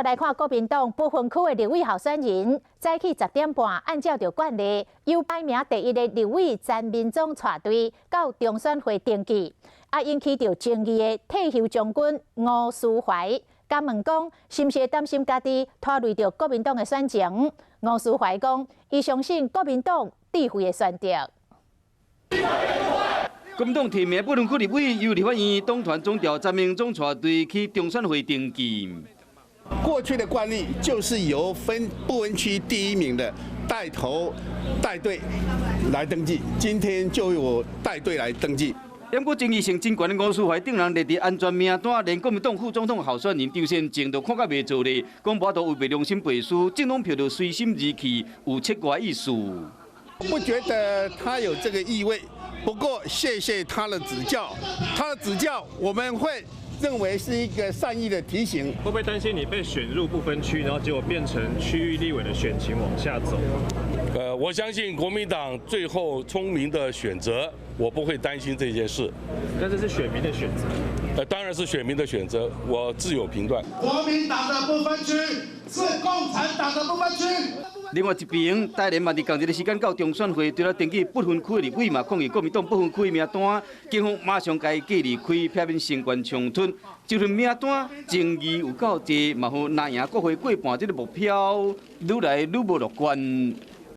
续来看国民党不分区的立委候选人，早起10点半，按照着惯例，由排名第一的立委詹民总带队到中选会登记。引起着争议的退休将军吴思怀，敢问讲，是毋是担心家己拖累着国民党的选情？吴思怀讲，伊相信国民党智慧的选择。 国民党提名不分区立委由立法院党团总调詹明总带队去中选会登记。过去的惯例就是由不分区第一名的带头带队来登记，今天就由我带队来登记。不过争议性真悬的吴思怀，定人列伫安全名单，连国民党副总统候选人张善政都看甲袂做咧，讲无都违背良心背书，政党票就随心而去，有切割意思。我不觉得他有这个意味。 不过，谢谢他的指教，我们会认为是一个善意的提醒。会不会担心你被选入不分区，然后结果变成区域立委的选情往下走？我相信国民党最后聪明的选择，我不会担心这件事。但这是选民的选择。当然是选民的选择，我自有评断。国民党的不分区是共产党的不分区。 另外一边，台联嘛伫同一个时间到中选会，除了登记不分区的立委嘛，抗议国民党不分区名单，警方马上甲伊隔离开，避免相关冲突。就算名单争议有够多，嘛好拿赢国会过半这个目标，愈来愈无乐观。